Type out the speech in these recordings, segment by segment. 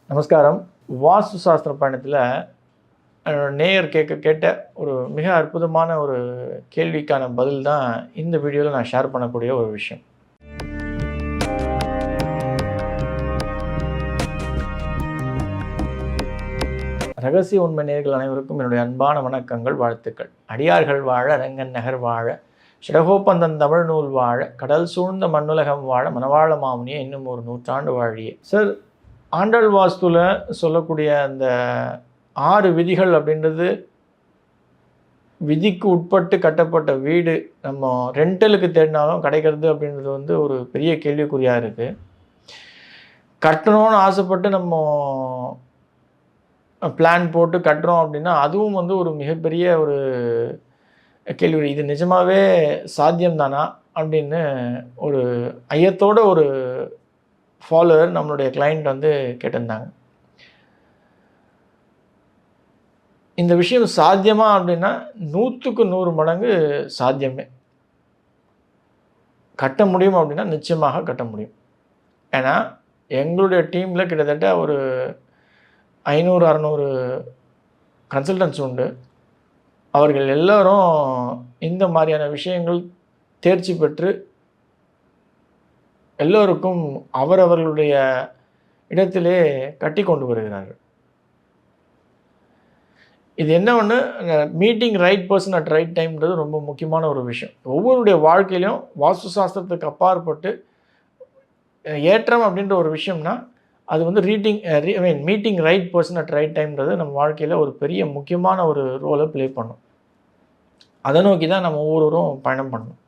நமஸ்காரம். வாஸ்து சாஸ்திர பயணத்தில் நேயர் கேட்ட ஒரு மிக அற்புதமான ஒரு கேள்விக்கான பதில் தான் இந்த வீடியோவில் நான் ஷேர் பண்ணக்கூடிய ஒரு விஷயம். ரகசிய உண்மை நேயர்கள் அனைவருக்கும் என்னுடைய அன்பான வணக்கங்கள், வாழ்த்துக்கள். அடியார்கள் வாழ, அரங்கன் நகர் வாழ, ஷடகோப்பந்தன் தமிழ் நூல் வாழ, கடல் சூழ்ந்த மண்ணுலகம் வாழ, மனவாழ மாமுனியை இன்னும் ஒரு நூற்றாண்டு வாழியே. சார், ஆண்டாள் வாஸ்துவில் சொல்லக்கூடிய அந்த 6 விதிகள் அப்படின்றது விதிக்கு உட்பட்டு கட்டப்பட்ட வீடு நம்ம ரெண்டலுக்கு தேடினாலும் கிடைக்கிறது அப்படின்றது ஒரு பெரிய கேள்விக்குறியாக இருக்குது. கட்டணும்னு ஆசைப்பட்டு நம்ம பிளான் போட்டு கட்டுறோம் அப்படின்னா அதுவும் ஒரு மிகப்பெரிய ஒரு கேள்வி. இது நிஜமாகவே சாத்தியம்தானா அப்படின்னு ஒரு ஐயத்தோட ஒரு ஃபாலோவர் நம்மளுடைய கிளைண்ட் கேட்டிருந்தாங்க. இந்த விஷயம் சாத்தியமா அப்படின்னா 100க்கு 100 மடங்கு சாத்தியமே. கட்ட முடியும் அப்படின்னா நிச்சயமாக கட்ட முடியும். ஏன்னா எங்களுடைய டீமில் கிட்டத்தட்ட ஒரு 500-600 கன்சல்டன்ட்ஸ் உண்டு. அவர்கள் எல்லோரும் இந்த மாதிரியான விஷயங்கள் தேர்ச்சி பெற்று எல்லோருக்கும் அவரவர்களுடைய இடத்திலே கட்டி கொண்டு வருகிறார்கள். இது என்ன ஒன்று, meeting right person at right டைம்ன்றது ரொம்ப முக்கியமான ஒரு விஷயம். ஒவ்வொருடைய வாழ்க்கையிலையும் வாஸ்து சாஸ்திரத்துக்கு அப்பாற்பட்டு ஏற்றம் அப்படின்ற ஒரு விஷயம்னா அது meeting right person at right டைம்ன்றது நம்ம வாழ்க்கையில் ஒரு பெரிய முக்கியமான ஒரு ரோலை ப்ளே பண்ணும். அதை நோக்கி தான் நம்ம ஒவ்வொருவரும் பயணம் பண்ணணும்.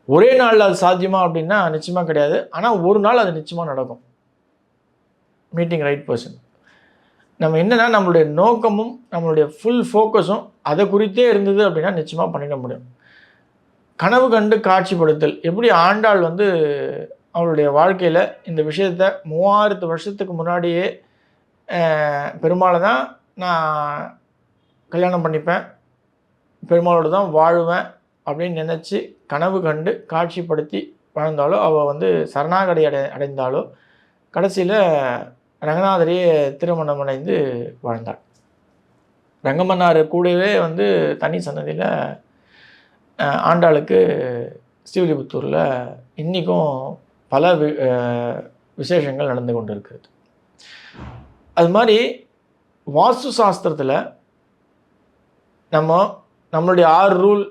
ஒரே நாளில் அது சாத்தியமா அப்படின்னா நிச்சயமாக கிடையாது. ஆனால் ஒரு நாள் அது நிச்சயமாக நடக்கும். மீட்டிங் ரைட் பர்சன் நம்ம என்னென்னா நம்மளுடைய நோக்கமும் நம்மளுடைய ஃபுல் ஃபோக்கஸும் அதை குறித்தே இருந்தது அப்படின்னா நிச்சயமாக பண்ணிட முடியும். கனவு கண்டு காட்சிப்படுத்தல் எப்படி ஆண்டாள் அவளுடைய வாழ்க்கையில் இந்த விஷயத்தை 3000 வருஷத்துக்கு முன்னாடியே பெருமாளை தான் நான் கல்யாணம் பண்ணிப்பேன், பெருமாளோடு தான் வாழுவேன் அப்படின்னு நினச்சி கனவு கண்டு காட்சிப்படுத்தி வாழ்ந்தாலோ, அவள் சரணாகதி அடைந்தாலோ கடைசியில் ரங்கநாதரையே திருமணம் அடைந்து வாழ்ந்தாள். ரங்கமன்னார் கூடவே தனி சன்னதியில் ஆண்டாளுக்கு ஸ்ரீவில்லிபுத்தூரில் இன்றைக்கும் பல விசேஷங்கள் நடந்து கொண்டு இருக்கிறது. அது மாதிரி வாஸ்து சாஸ்திரத்தில் நம்மளுடைய 6 ரூல்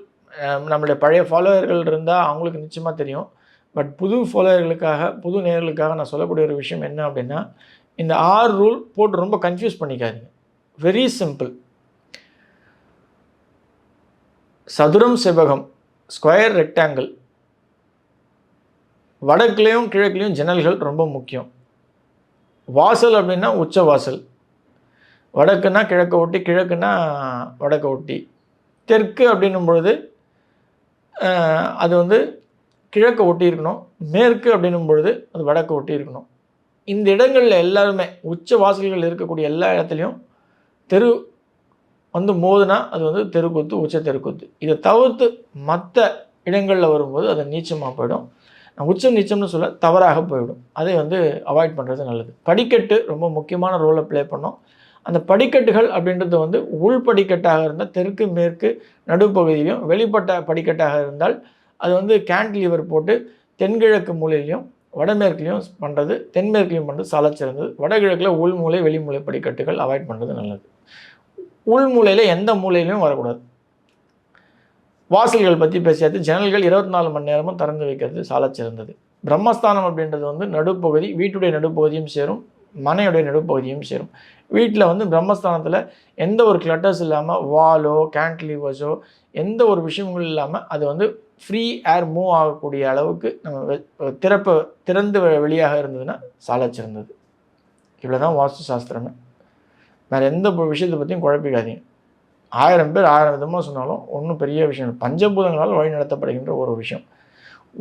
நம்மளுடைய பழைய ஃபாலோவர்கள் இருந்தால் அவங்களுக்கு நிச்சயமாக தெரியும். பட் புது ஃபாலோவர்களுக்காக, புது நேயர்களுக்காக நான் சொல்லக்கூடிய ஒரு விஷயம் என்ன அப்படின்னா, இந்த 6 ரூல் போட்டு ரொம்ப கன்ஃபியூஸ் பண்ணிக்காதீங்க. Very simple. சதுரம் செவ்வகம், ஸ்கொயர் ரெக்டாங்கிள், வடக்குலேயும் கிழக்குலேயும் ஜன்னல்கள் ரொம்ப முக்கியம். வாசல் அப்படின்னா உச்ச வாசல், வடக்குன்னா கிழக்கை ஒட்டி, கிழக்குன்னா வடக்கை ஒட்டி. தெற்கு அப்படின்னும் பொழுது அது கிழக்கை ஒட்டி இருக்கணும். மேற்கு அப்படின்னும் பொழுது அது வடக்கை ஒட்டி இருக்கணும். இந்த இடங்களில் எல்லாருமே உச்ச வாசல்கள் இருக்கக்கூடிய எல்லா இடத்துலையும் தெரு மோதுனா அது தெருக்கூத்து, உச்ச தெருக்கூத்து. இதை தவிர்த்து மற்ற இடங்களில் வரும்போது அது நீச்சமாக போயிடும். நான் உச்சம் நீச்சம்னு சொல்ல தவறாக போயிடும். அதை அவாய்ட் பண்ணுறது நல்லது. படிக்கட்டு ரொம்ப முக்கியமான ரோலை ப்ளே பண்ணோம். அந்த படிக்கட்டுகள் அப்படின்றது உள்படிக்கட்டாக இருந்தால் தெற்கு மேற்கு நடுப்பகுதியிலையும், வெளிப்பட்ட படிக்கட்டாக இருந்தால் அது கேன்டிலீவர் போட்டு தென்கிழக்கு மூலையிலையும் வடமேற்குலையும் பண்ணுறது, தென்மேற்குலையும் பண்ணுறது சாலச்சிறந்தது. வடகிழக்கில் உள்மூலை வெளிமூலை படிக்கட்டுகள் அவாய்ட் பண்ணுறது நல்லது. உள்மூலையில் எந்த மூலையிலையும் வரக்கூடாது. வாசல்கள் பற்றி பேசியாச்சு. ஜன்னல்கள் 24 மணி நேரமும் திறந்து வைக்கிறது சாலச்சிறந்தது. பிரம்மஸ்தானம் அப்படின்றது நடுப்பகுதி, வீட்டுடைய நடுப்பகுதியும் சேரும், மனையுடைய நடுப்பகுதியும் சேரும். வீட்டில் பிரம்மஸ்தானத்தில் எந்த ஒரு கிளட்டர்ஸ் இல்லாமல், வாலோ கேன்டிலீவர்ஸோ எந்த ஒரு விஷயங்களும் இல்லாமல் அது ஃப்ரீ ஏர் மூவ் ஆகக்கூடிய அளவுக்கு நம்ம திறந்து வெளியாக இருந்ததுன்னா சாலச்சிறந்தது. இவ்வளோ தான் வாஸ்து சாஸ்திரமே. வேறு எந்த விஷயத்தை பற்றியும் குழப்பிக்காதீங்க. 1000 பேர் 1000 விதமாக சொன்னாலும் ஒன்றும் பெரிய விஷயம். பஞ்சபூதங்களால் வழி நடத்தப்படுகின்ற ஒரு விஷயம்.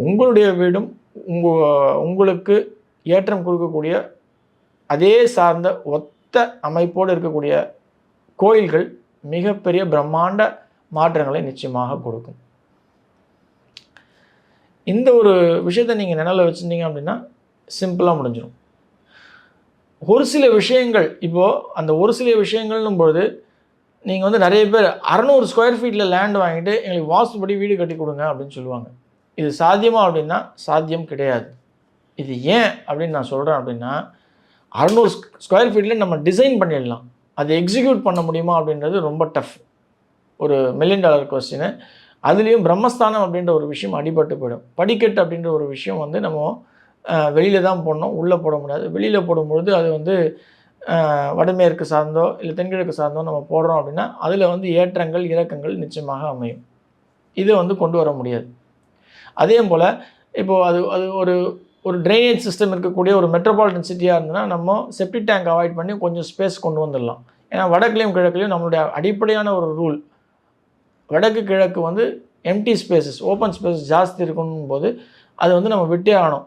உங்களுடைய வீடும் உங்களுக்கு ஏற்றம் கொடுக்கக்கூடிய அதே சார்ந்த ஒத்த அமைப்போடு இருக்கக்கூடிய கோயில்கள் மிகப்பெரிய பிரம்மாண்ட மாற்றங்களை நிச்சயமாக கொடுக்கும். இந்த ஒரு விஷயத்தை நீங்கள் நினைவில் வச்சுருந்தீங்க அப்படின்னா சிம்பிளாக முடிஞ்சிடும். ஒரு சில விஷயங்கள் இப்போது அந்த ஒரு சில விஷயங்கள்னும் பொழுது நீங்கள் வந்து நிறைய பேர் 600 ஸ்கொயர் ஃபீட்டில் லேண்ட் வாங்கிட்டு எங்களுக்கு வாஸ்துபடி வீடு கட்டி கொடுங்க அப்படின்னு சொல்லுவாங்க. இது சாத்தியமா அப்படின்னா சாத்தியம் கிடையாது. இது ஏன் அப்படின்னு நான் சொல்கிறேன் அப்படின்னா 600 ஸ்கொயர் ஃபீட்டில் நம்ம டிசைன் பண்ணிடலாம். அதை எக்ஸிக்யூட் பண்ண முடியுமா அப்படின்றது ரொம்ப டஃப். ஒரு $1 மில்லியன் கொஸ்டின். அதுலேயும் பிரம்மஸ்தானம் அப்படின்ற ஒரு விஷயம் அடிபட்டு போயிடும். படிக்கட்டு அப்படின்ற ஒரு விஷயம் வந்து நம்ம வெளியில் தான் போடணும், உள்ளே போட முடியாது. வெளியில் போடும்பொழுது அது வந்து வடமேற்கு சார்ந்தோ இல்லை தென்கிழக்கு சார்ந்தோ நம்ம போடுறோம் அப்படின்னா அதில் வந்து ஏற்றங்கள் இறக்கங்கள் நிச்சயமாக அமையும். இதை வந்து கொண்டு வர முடியாது. அதே போல் இப்போது அது அது ஒரு ஒரு ட்ரைனேஜ் சிஸ்டம் இருக்கக்கூடிய ஒரு மெட்ரோபாலிட்டன் சிட்டியாக இருந்ததுன்னா நம்ம செப்டிக் டேங்க் அவாய்ட் பண்ணி கொஞ்சம் ஸ்பேஸ் கொண்டு வந்துடலாம். ஏன்னா வடக்குலையும் கிழக்குலையும் நம்மளுடைய அடிப்படையான ஒரு ரூல் வடக்கு கிழக்கு வந்து எம்டி ஸ்பேசஸ் ஓப்பன் ஸ்பேசஸ் ஜாஸ்தி இருக்கணும் போது அது வந்து நம்ம விட்டே ஆகணும்.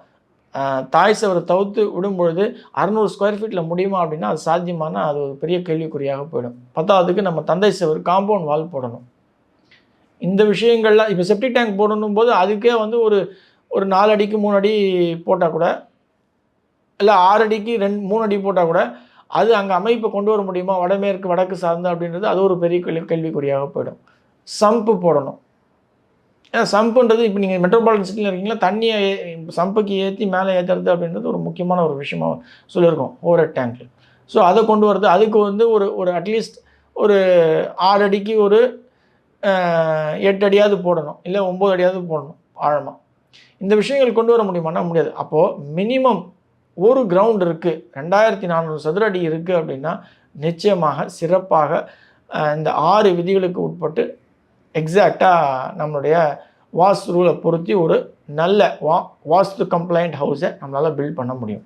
தாய் சவரை தவிர்த்து விடும்பொழுது 600 ஸ்கொயர் ஃபீட்டில் முடியுமா அப்படின்னா அது சாத்தியமான அது ஒரு பெரிய கேள்விக்குறியாக போயிடும். 10வதுக்கு நம்ம தந்தை சவர் காம்பவுண்ட் வால் போடணும். இந்த விஷயங்கள்லாம் இப்போ செப்டிக் டேங்க் போடணும் போது அதுக்கே வந்து ஒரு 4 அடிக்கு 3 அடி போட்டால் கூட இல்லை 6 அடிக்கு 3 அடி போட்டால் கூட அது அங்கே அமைப்பை கொண்டு வர முடியுமா வடமேற்கு வடக்கு சார்ந்து அப்படின்றது அது ஒரு பெரிய கேள்விக்குறியாக போயிடும். சம்பு போடணும். ஏன்னா சம்புன்றது இப்போ நீங்கள் மெட்ரோபாலிட்டன் சிட்டியில் இருக்கீங்களா தண்ணியை சம்புக்கு ஏற்றி மேலே ஏற்றுறது அப்படின்றது ஒரு முக்கியமான ஒரு விஷயமாக சொல்லியிருக்கோம் ஓவர் டேங்க்கில். ஸோ அதை கொண்டு வரது அதுக்கு வந்து ஒரு அட்லீஸ்ட் ஒரு 6 அடிக்கு ஒரு 8 அடியாவது போடணும், இல்லை 9 அடியாவது போடணும் ஆழமாக. இந்த விஷயங்கள் கொண்டு வர முடியுமானா முடியாது. அப்போது மினிமம் ஒரு கிரவுண்ட் இருக்குது 2400 சதுர அடி இருக்குது அப்படின்னா நிச்சயமாக சிறப்பாக இந்த 6 விதிகளுக்கு உட்பட்டு எக்ஸாக்டாக நம்மளுடைய வாஸ்து ரூலை பொருத்தி ஒரு நல்ல வாஸ்து கம்ப்ளைண்ட் ஹவுஸை நம்மளால் பில்ட் பண்ண முடியும்.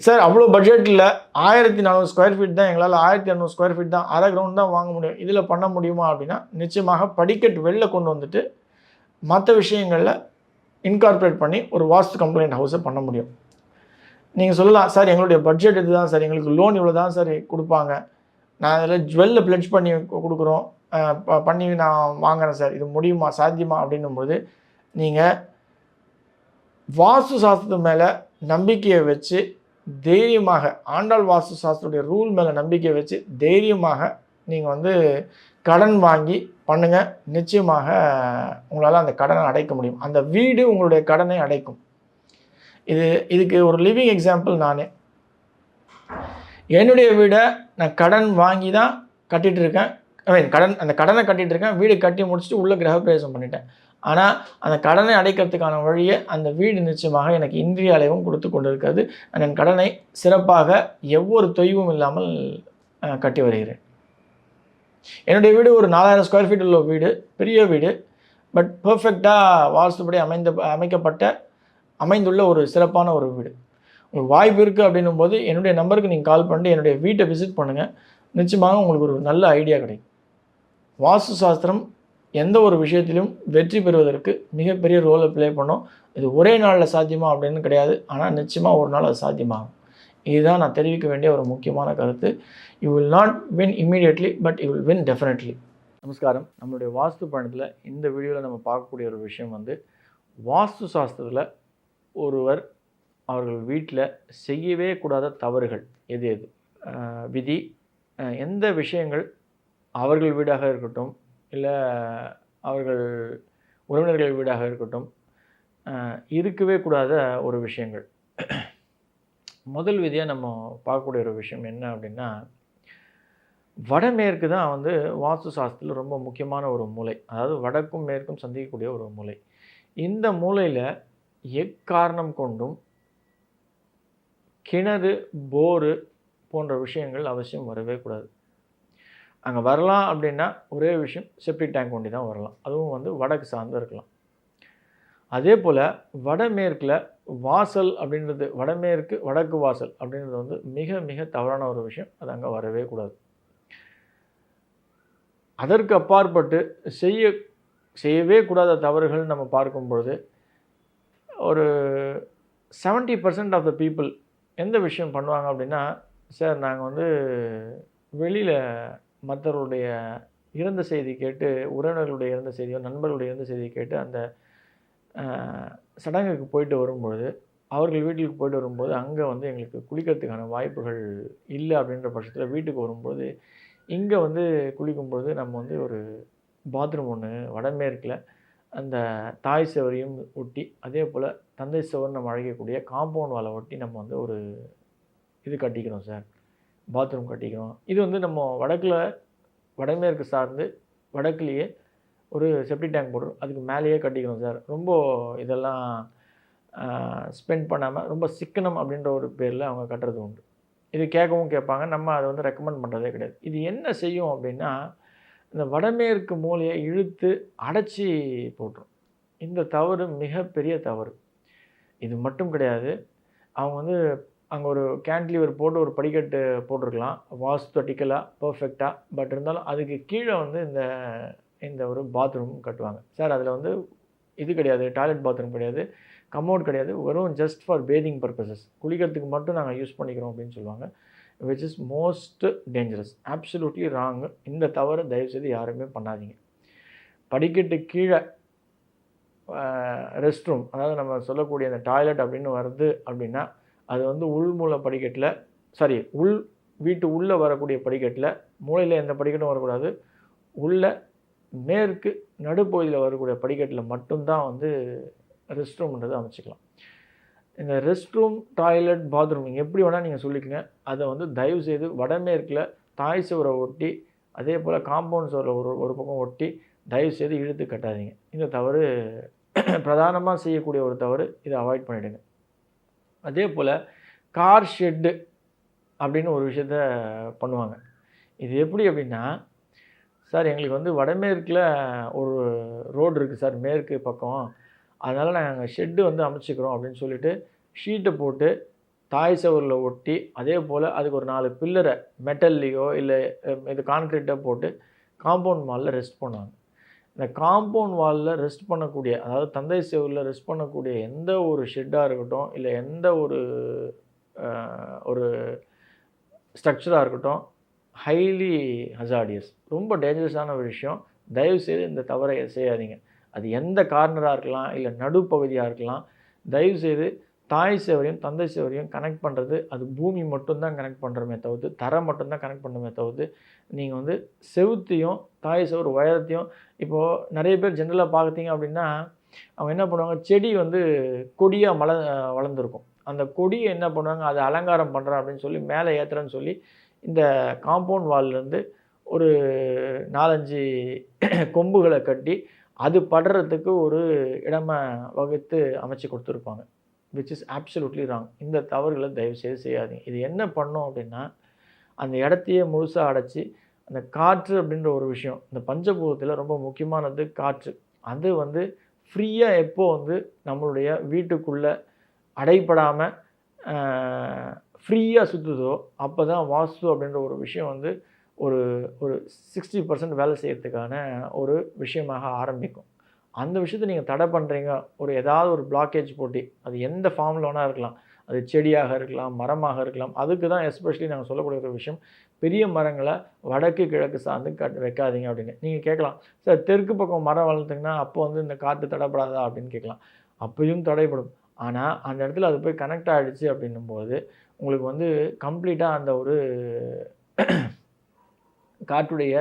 சார் அவ்வளோ பட்ஜெட்டில் 1400 ஸ்கொயர் ஃபீட் தான் எங்களால் 1200 ஸ்கொயர் ஃபீட் தான் அரை கிரவுண்ட் தான் வாங்க முடியும், இதில் பண்ண முடியுமா அப்படின்னா நிச்சயமாக படிக்கட்டு வெளில கொண்டு வந்துட்டு மற்ற விஷயங்களில் இன்கார்பரேட் பண்ணி ஒரு வாஸ்து கம்ப்ளைண்ட் ஹவுஸை பண்ண முடியும். நீங்கள் சொல்லலாம் சார் எங்களுடைய பட்ஜெட் இது தான் சார், எங்களுக்கு லோன் இவ்வளோ தான் சார் கொடுப்பாங்க, நான் அதில் ஜுவல்லில் பிளட்ஜ் பண்ணி கொடுக்குறோம் பண்ணி நான் வாங்குறேன் சார், இது முடியுமா சாத்தியமா அப்படின்னும்போது நீங்கள் வாஸ்து சாஸ்திரத்து மேலே நம்பிக்கையை வச்சு தைரியமாக ஆண்டாள் வாஸ்து சாஸ்திரத்துடைய ரூல் மேலே நம்பிக்கையை வச்சு தைரியமாக நீங்கள் வந்து கடன் வாங்கி பண்ணுங்கள். நிச்சயமாக உங்களால் அந்த கடனை அடைக்க முடியும். அந்த வீடு உங்களுடைய கடனை அடைக்கும். இதுக்கு ஒரு லிவிங் எக்ஸாம்பிள் நானே. என்னுடைய வீடை நான் கடன் வாங்கி தான் கட்டிகிட்டு இருக்கேன். அந்த கடனை கட்டிகிட்டு இருக்கேன். வீடு கட்டி முடிச்சுட்டு உள்ளே கிரகப்பிரவேசம் பண்ணிட்டேன். ஆனால் அந்த கடனை அடைக்கிறதுக்கான வழியை அந்த வீடு நிச்சயமாக எனக்கு இன்றைய அளவும் கொடுத்து கொண்டு இருக்கிறது. நான் என் கடனை சிறப்பாக ஒவ்வொரு தொய்வும் இல்லாமல் கட்டி வருகிறேன். என்னுடைய வீடு ஒரு 4000 ஸ்கொயர் ஃபீட் உள்ள வீடு, பெரிய வீடு. பட் பர்ஃபெக்டாக வாஸ்துபடி அமைந்துள்ள ஒரு சிறப்பான ஒரு வீடு. உங்களுக்கு வாய்ப்பு இருக்குது அப்படின்னும் போது என்னுடைய நம்பருக்கு நீங்கள் கால் பண்ணிட்டு என்னுடைய வீட்டை விசிட் பண்ணுங்கள். நிச்சயமாக உங்களுக்கு ஒரு நல்ல ஐடியா கிடைக்கும். வாஸ்து சாஸ்திரம் எந்த ஒரு விஷயத்திலும் வெற்றி பெறுவதற்கு மிகப்பெரிய ரோலை ப்ளே பண்ணும். இது ஒரே நாளில் சாத்தியமா அப்படின்னு கிடையாது, ஆனால் நிச்சயமாக ஒரு நாள் அது சாத்தியமாகும். இதுதான் நான் தெரிவிக்க வேண்டிய ஒரு முக்கியமான கருத்து. You will not win immediately, but you will win definitely. நமஸ்காரம். நம்மளுடைய வாஸ்து பயணத்தில் இந்த வீடியோவில் நம்ம பார்க்கக்கூடிய ஒரு விஷயம் வந்து வாஸ்து சாஸ்திரத்தில் ஒருவர் அவர்கள் வீட்டில் செய்யவே கூடாத தவறுகள் எது எது, விதி, எந்த விஷயங்கள் அவர்கள் வீடாக இருக்கட்டும் இல்லை அவர்கள் உறவினர்கள் வீடாக இருக்கட்டும் இருக்கவே கூடாத ஒரு விஷயங்கள். முதல் விதியாக நம்ம பார்க்கக்கூடிய ஒரு விஷயம் என்ன அப்படின்னா, வடமேற்கு தான் வந்து வாஸ்து சாஸ்திரத்தில் ரொம்ப முக்கியமான ஒரு மூலை. அதாவது வடக்கும் மேற்கும் சந்திக்கக்கூடிய ஒரு மூலை. இந்த மூலையில் எக்காரணம் கொண்டும் கிணறு, போரு போன்ற விஷயங்கள் அவசியம் வரவே கூடாது. அங்கே வரலாம் அப்படின்னா ஒரே விஷயம், செப்டிக் டேங்க் ஒண்டி தான் வரலாம். அதுவும் வந்து வடக்கு சார்ந்து இருக்கலாம். அதே போல் வடமேற்கில் வாசல் அப்படின்றது, வடக்கு வாசல் அப்படின்றது வந்து மிக மிக தவறான ஒரு விஷயம். அது அங்கே வரவே கூடாது. அதற்கு அப்பாற்பட்டு செய்யவே கூடாத தவறுகள் நம்ம பார்க்கும் பொழுது ஒரு 70% ஆஃப் த பீப்புள் எந்த விஷயம் பண்ணுவாங்க அப்படின்னா, சார் நாங்கள் வந்து வெளியில் மற்றவருடைய இறந்த செய்தி கேட்டு, உறவினர்களுடைய இறந்த செய்தியோ நண்பர்களுடைய இறந்த செய்தியை கேட்டு அந்த சடங்குக்கு போயிட்டு வரும்பொழுது அவர்கள் வீட்டுக்கு போய்ட்டு வரும்போது அங்கே வந்து எங்களுக்கு குளிக்கிறதுக்கான வாய்ப்புகள் இல்லை அப்படின்ற பட்சத்தில் வீட்டுக்கு வரும்போது இங்கே வந்து குளிக்கும்போது நம்ம வந்து ஒரு பாத்ரூம் ஒன்று வடமேற்கில் அந்த தாய் சுவரையும் ஒட்டி அதே போல் தந்தை சுவர் நம்ம அழைக்கக்கூடிய காம்பவுண்ட் வாலை ஒட்டி நம்ம வந்து ஒரு இது கட்டிக்கிறோம் சார், பாத்ரூம் கட்டிக்கிறோம். இது வந்து நம்ம வடமேற்கு சார்ந்து வடக்குலேயே ஒரு செப்டிக் டேங்க் போடுறோம், அதுக்கு மேலேயே கட்டிக்கிறோம் சார். ரொம்ப இதெல்லாம் ஸ்பெண்ட் பண்ணாமல் ரொம்ப சிக்கனம் அப்படின்ற ஒரு பேரில் அவங்க கட்டுறது உண்டு. இது கேட்கவும் கேட்பாங்க, நம்ம அதை வந்து ரெக்கமெண்ட் பண்ணுறதே கிடையாது. இது என்ன செய்யும் அப்படின்னா, இந்த வடமேற்கு மூலையை இழுத்து அடைச்சி போட்டுரும். இந்த தவறு மிகப்பெரிய தவறு. இது மட்டும் கிடையாது, அவங்க வந்து அங்கே ஒரு கேன்டிலீவர் போட்டு ஒரு படிக்கட்டு போட்டிருக்கலாம் வாஸ்துட்டிக்கலாக பர்ஃபெக்டாக. பட் இருந்தாலும் அதுக்கு கீழே வந்து இந்த ஒரு பாத்ரூம் கட்டுவாங்க சார். அதில் வந்து இது கிடையாது, டாய்லெட் பாத்ரூம் கிடையாது, கமோட் கிடையாது, வெறும் ஜஸ்ட் ஃபார் பேதிங் பர்பஸஸ், குளிக்கிறதுக்கு மட்டும் நாங்கள் யூஸ் பண்ணிக்கிறோம் அப்படின்னு சொல்லுவாங்க. Which is most dangerous, absolutely wrong. இந்த தவறை தயவுசெய்து யாருமே பண்ணாதீங்க. படிக்கட்டு கீழே ரெஸ்ட் ரூம், அதாவது நம்ம சொல்லக்கூடிய அந்த டாய்லெட் அப்படின்னு வருது அப்படின்னா அது வந்து உள்மூல படிக்கட்டில் வீட்டு உள்ளே வரக்கூடிய படிக்கட்டில், மூலையில் எந்த படிக்கட்டும் வரக்கூடாது, உள்ள மேற்கு நடுப்பகுதியில் வரக்கூடிய படிக்கட்டில் மட்டும்தான் வந்து ரெஸ்ட் ரூம்ன்றது அமைச்சிக்கலாம். இந்த ரெஸ்ட் ரூம், டாய்லெட், பாத்ரூம் நீங்கள் எப்படி வேணால் நீங்கள் சொல்லிக்கங்க. அதை வந்து தயவுசெய்து வடமேற்கில் தாய் சுவரை ஒட்டி அதே போல் காம்பவுண்ட் சுவரில் ஒரு பக்கம் ஒட்டி தயவுசெய்து இழுத்து கட்டாதீங்க. இந்த தவறு பிரதானமாக செய்யக்கூடிய ஒரு தவறு, இதை அவாய்ட் பண்ணிவிடுங்க. அதே போல் கார் ஷெட்டு அப்படின்னு ஒரு விஷயத்த பண்ணுவாங்க. இது எப்படி அப்படின்னா, சார் எங்களுக்கு வந்து வடமேற்கில் ஒரு ரோடு இருக்குது சார், மேற்கு பக்கம், அதனால் நாங்கள் ஷெட்டு வந்து அமைச்சிக்கிறோம் அப்படின்னு சொல்லிட்டு ஷீட்டை போட்டு தாய் சுவரில் ஒட்டி அதே போல் அதுக்கு ஒரு 4 பில்லரை மெட்டல்லையோ இல்லை இது கான்க்ரீட்டை போட்டு காம்பவுண்ட் வாலில் ரெஸ்ட் பண்ணுவாங்க. இந்த காம்பவுண்ட் வாலில் ரெஸ்ட் பண்ணக்கூடிய, அதாவது தந்தை சுவரில் ரெஸ்ட் பண்ணக்கூடிய எந்த ஒரு ஷெட்டாக இருக்கட்டும் இல்லை எந்த ஒரு ஸ்ட்ரக்சராக இருக்கட்டும், ஹைலி ஹசார்டியஸ், ரொம்ப டேஞ்சரஸான ஒரு விஷயம். தயவுசெய்து இந்த தவறை செய்யாதீங்க. அது எந்த கார்னராக இருக்கலாம் இல்லை நடுப்பகுதியாக இருக்கலாம். தயவுசெய்து தாய் சுவரையும் தந்தை சுவரையும் கனெக்ட் பண்ணுறது, அது பூமி மட்டும்தான் கனெக்ட் பண்ணுறமே தவிர்த்து, தரை மட்டும்தான் கனெக்ட் பண்ணுமே தவிர்த்து, நீங்கள் வந்து செவுத்தையும் தாய் சுவர் உயரத்தையும், இப்போது நிறைய பேர் ஜென்ரலாக பார்த்தீங்க அப்படின்னா அவங்க என்ன பண்ணுவாங்க, செடி வந்து கொடியாக வளர்ந்துருக்கும். அந்த கொடியை என்ன பண்ணுவாங்க, அதை அலங்காரம் பண்ணுறேன் அப்படின்னு சொல்லி மேலே ஏற்றுறேன்னு சொல்லி இந்த காம்பவுண்ட் வால்லேருந்து ஒரு 4-5 கொம்புகளை கட்டி அது படுறதுக்கு ஒரு இடமா வகுத்து அமைச்சு கொடுத்துருப்பாங்க. Which is absolutely wrong. இந்த தவறுகளை தயவுசெய்து செய்யாதீங்க. இது என்ன பண்ணும் அப்படின்னா, அந்த இடத்தையே முழுசாக அடைச்சி அந்த காற்று அப்படின்ற ஒரு விஷயம், இந்த பஞ்சபூதத்தில் ரொம்ப முக்கியமானது காற்று. அது வந்து ஃப்ரீயாக எப்போ வந்து நம்மளுடைய வீட்டுக்குள்ளே அடைப்படாமல் ஃப்ரீயாக சுற்றுதோ அப்போ தான் வாஸ்து அப்படின்ற ஒரு விஷயம் வந்து ஒரு 60% வேலை செய்கிறதுக்கான ஒரு விஷயமாக ஆரம்பிக்கும். அந்த விஷயத்தை நீங்கள் தடை பண்ணுறீங்க, ஏதாவது ஒரு பிளாக்கேஜ் போட்டி, அது எந்த ஃபார்மில் வேணால் இருக்கலாம், அது செடியாக இருக்கலாம், மரமாக இருக்கலாம். அதுக்கு தான் எஸ்பெஷலி நாங்கள் சொல்லக்கூடிய ஒரு விஷயம், பெரிய மரங்களை வடக்கு கிழக்கு சார்ந்து வைக்காதீங்க அப்படின்னு. நீங்கள் கேட்கலாம், சார் தெற்கு பக்கம் மரம் வளர்த்திங்கன்னா அப்போ வந்து இந்த காற்று தடைப்படாதா அப்படின்னு கேட்கலாம். அப்பயும் தடைப்படும். ஆனால் அந்த இடத்துல அது போய் கனெக்ட் ஆகிடுச்சு அப்படின்னும்போது உங்களுக்கு வந்து கம்ப்ளீட்டாக அந்த ஒரு காற்றுடைய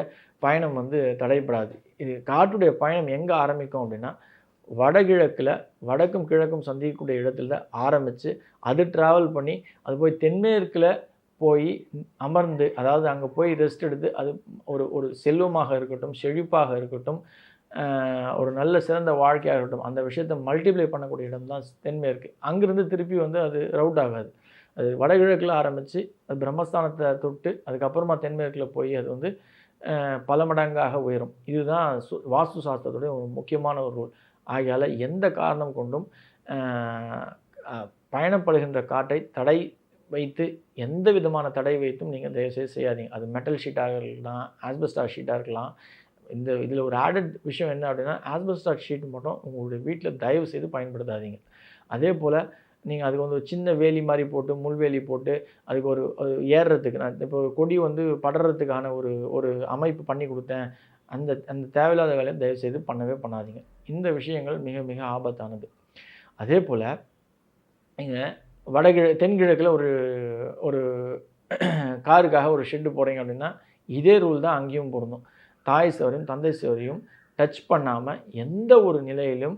பயணம் வந்து தடைப்படாது. இது காற்றுடைய பயணம் எங்கே ஆரம்பிக்கும் அப்படின்னா, வடகிழக்கில் வடக்கும் கிழக்கும் சந்திக்கக்கூடிய இடத்துல ஆரம்பித்து அது ட்ராவல் பண்ணி அது போய் தென்மேற்கில் போய் அமர்ந்து, அதாவது அங்கே போய் ரெஸ்ட் எடுத்து, அது ஒரு செல்வமாக இருக்கட்டும், செழிப்பாக இருக்கட்டும், ஒரு நல்ல சிறந்த வாழ்க்கையாக இருக்கட்டும், அந்த விஷயத்தை மல்டிப்ளை பண்ணக்கூடிய இடம் தான் தென்மேற்கு. அங்கேருந்து திருப்பி வந்து அது ரவுட் ஆகாது. அது வடகிழக்கில் ஆரம்பித்து அது பிரம்மஸ்தானத்தை தொட்டு அதுக்கப்புறமா தென்மேற்கில் போய் அது வந்து பல மடங்காக உயரும். இதுதான் வாஸ்து சாஸ்திரத்துடைய ஒரு முக்கியமான ஒரு ரூல். ஆகையால் எந்த காரணம் கொண்டும் பயணப்படுகின்ற காற்றை தடை வைத்து, எந்த விதமான தடை வைத்தும் நீங்கள் தயவுசெய்து செய்யாதீங்க. அது மெட்டல் ஷீட்டாக இருக்கலாம், ஆஸ்பெஸ்டாஸ் ஷீட்டாக இருக்கலாம். இதில் ஒரு ஆடட் விஷயம் என்ன அப்படின்னா, ஆஸ்பெஸ்டாஸ் ஷீட் மட்டும் உங்களுடைய வீட்டில் தயவு செய்து பயன்படுத்தாதீங்க. அதே போல் நீங்கள் அதுக்கு வந்து ஒரு சின்ன வேலி மாதிரி போட்டு, முள்வேலி போட்டு, அதுக்கு ஒரு ஏறுறதுக்கு, நான் இப்போ கொடி வந்து படறதுக்கான ஒரு அமைப்பு பண்ணி கொடுத்தேன், அந்த தேவையில்லாத வேலையை தயவுசெய்து பண்ணவே பண்ணாதீங்க. இந்த விஷயங்கள் மிக மிக ஆபத்தானது. அதே போல் நீங்கள் தென்கிழக்கில் ஒரு ஒரு காருக்காக ஒரு ஷெட்டு போடுறீங்க அப்படின்னா இதே ரூல் தான் அங்கேயும் பொருந்தும். தாய் சுவரையும் தந்தை சுவரையும் டச் பண்ணாமல் எந்த ஒரு நிலையிலும்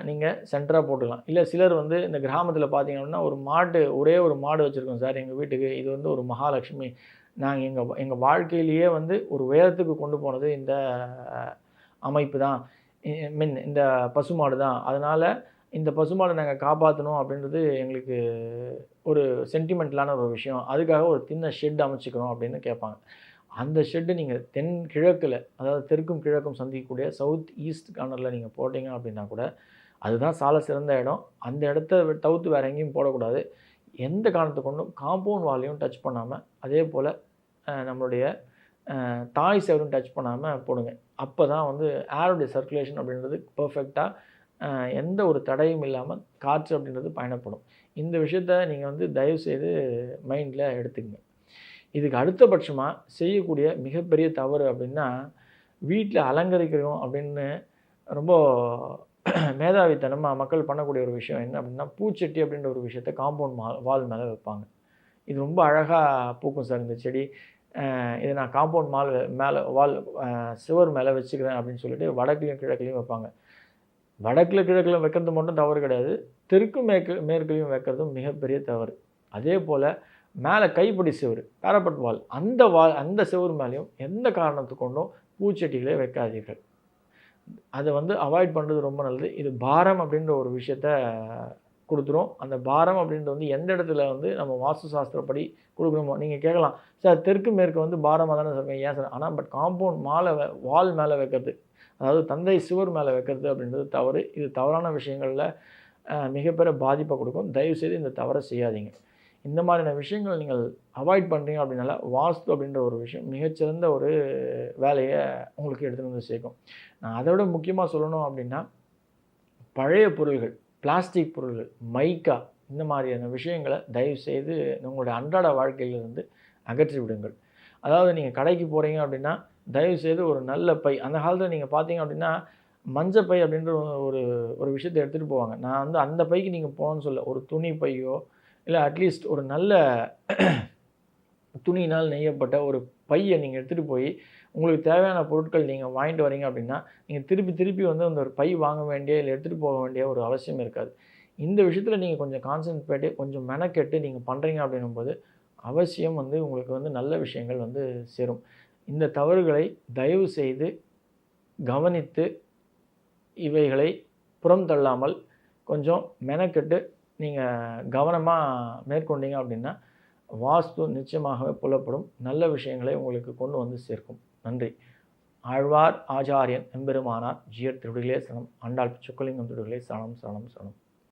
நீங்கள் சென்டராக போட்டுக்கலாம். இல்லை சிலர் வந்து இந்த கிராமத்தில் பார்த்தீங்க அப்படின்னா ஒரே ஒரு மாடு வச்சுருக்கோம் சார் எங்கள் வீட்டுக்கு, இது வந்து ஒரு மகாலட்சுமி, நாங்கள் எங்கள் வாழ்க்கையிலேயே வந்து ஒரு உயரத்துக்கு கொண்டு போனது இந்த அமைப்பு தான், இந்த பசுமாடு தான், அதனால் இந்த பசுமாடை நாங்கள் காப்பாற்றணும் அப்படின்றது எங்களுக்கு ஒரு சென்டிமெண்டலான ஒரு விஷயம், அதுக்காக ஒரு சின்ன ஷெட் அமைச்சிக்கிறோம் அப்படின்னு கேட்பாங்க. அந்த ஷெட்டு நீங்கள் தென்கிழக்கில், அதாவது தெற்கும் கிழக்கும் சந்திக்கக்கூடிய சவுத் ஈஸ்ட் கார்னரில் நீங்கள் போட்டிங்க அப்படின்னா கூட அதுதான் சால சிறந்த இடம். அந்த இடத்த தவிர்த்து வேறு எங்கேயும் போடக்கூடாது. எந்த காரணத்தை கொண்டும் காம்பவுண்ட் வாலையும் டச் பண்ணாமல், அதே போல் நம்மளுடைய தாய் சேவரும் டச் பண்ணாமல் போடுங்க. அப்போ தான் வந்து ஏருடைய சர்க்குலேஷன் அப்படின்றது பர்ஃபெக்டாக எந்த ஒரு தடையும் இல்லாமல் காற்று அப்படின்றது பயணப்படும். இந்த விஷயத்த நீங்கள் வந்து தயவுசெய்து மைண்டில் எடுத்துக்கங்க. இதுக்கு அடுத்தபட்சமாக செய்யக்கூடிய மிகப்பெரிய தவறு அப்படின்னா, வீட்டில் அலங்கரிக்கிறோம் அப்படின்னு ரொம்ப மேதாவித்தனமாக மக்கள் பண்ணக்கூடிய ஒரு விஷயம் என்ன அப்படின்னா, பூச்செட்டி அப்படின்ற ஒரு விஷயத்த காம்பவுண்ட் வால் மேலே வைப்பாங்க. இது ரொம்ப அழகாக பூக்கும் சார் இந்த செடி, இதை நான் காம்பவுண்ட் வால் சுவர் மேலே வச்சுக்கிறேன் அப்படின்னு சொல்லிட்டு வடக்குலையும் கிழக்குலையும் வைப்பாங்க. வடக்கில் கிழக்கில் வைக்கிறது மட்டும் தவறு கிடையாது, தெற்கும் மேற்குலையும் வைக்கிறதும் மிகப்பெரிய தவறு. அதே போல் மேலே கைப்பிடி சுவர், பேரப்பட் வால், அந்த சுவர் மேலேயும் எந்த காரணத்து கொண்டும் பூச்செடிகளே வைக்காதீர்கள். அதை வந்து அவாய்ட் பண்ணுறது ரொம்ப நல்லது. இது பாரம் அப்படின்ற ஒரு விஷயத்த கொடுத்துரும். அந்த பாரம் அப்படின்றது வந்து எந்த இடத்துல வந்து நம்ம வாஸ்து சாஸ்திரப்படி கொடுக்கணுமோ, நீங்கள் கேட்கலாம் சார் தெற்கு மேற்கு வந்து பாரமாக தானே சொல்லுங்கள், ஏன் சார்? ஆனால் காம்பவுண்ட் வால் மேலே வைக்கிறது, அதாவது தந்தை சுவர் மேலே வைக்கிறது அப்படின்றது தவறு. இது தவறான விஷயங்களில் மிகப்பெரிய பாதிப்பை கொடுக்கும். தயவுசெய்து இந்த தவறை செய்யாதீங்க. இந்த மாதிரியான விஷயங்கள் நீங்கள் அவாய்ட் பண்ணுறீங்க அப்படின்னால வாஸ்து அப்படின்ற ஒரு விஷயம் மிகச்சிறந்த ஒரு வேலையை உங்களுக்கு எடுத்துகிட்டு வந்து சேர்க்கும். நான் அதை விட முக்கியமாக சொல்லணும் அப்படின்னா, பழைய பொருள்கள், பிளாஸ்டிக் பொருள்கள், மைக்கா, இந்த மாதிரியான விஷயங்களை தயவுசெய்து உங்களுடைய அன்றாட வாழ்க்கையிலிருந்து அகற்றி விடுங்கள். அதாவது நீங்கள் கடைக்கு போகிறீங்க அப்படின்னா தயவுசெய்து ஒரு நல்ல பை, அந்த காலத்தில் நீங்கள் பார்த்தீங்க அப்படின்னா மஞ்சப்பை அப்படின்ற ஒரு விஷயத்தை எடுத்துகிட்டு போவாங்க. நான் வந்து அந்த பைக்கு நீங்கள் போகணும்னு சொல்ல, ஒரு துணி பையோ இல்லை அட்லீஸ்ட் ஒரு நல்ல துணியினால் நெய்யப்பட்ட ஒரு பையை நீங்கள் எடுத்துகிட்டு போய் உங்களுக்கு தேவையான பொருட்கள் நீங்கள் வாங்கிட்டு வரீங்க அப்படின்னா, நீங்கள் திருப்பி வந்து அந்த ஒரு பை வாங்க வேண்டிய இல்லை எடுத்துகிட்டு போக வேண்டிய ஒரு அவசியம் இருக்காது. இந்த விஷயத்தில் நீங்கள் கொஞ்சம் கான்சன்ட்ரேட்டு, கொஞ்சம் மெனக்கெட்டு நீங்கள் பண்ணுறீங்க அப்படின்னும்போது அவசியம் வந்து உங்களுக்கு வந்து நல்ல விஷயங்கள் வந்து சேரும். இந்த தவறுகளை தயவு செய்து கவனித்து இவைகளை புறம் தள்ளாமல் கொஞ்சம் மெனக்கெட்டு நீங்கள் கவனமாக மேற்கொண்டீங்க அப்படின்னா வாஸ்து நிச்சயமாகவே புலப்படும், நல்ல விஷயங்களை உங்களுக்கு கொண்டு வந்து சேர்க்கும். நன்றி. ஆழ்வார் ஆச்சாரியன் எம்பெருமானார் ஜியர் திருடிகளே சரணம். ஆண்டாள் சொக்கலிங்கம் திருடிகளே சரணம் சரணம் சரணம்.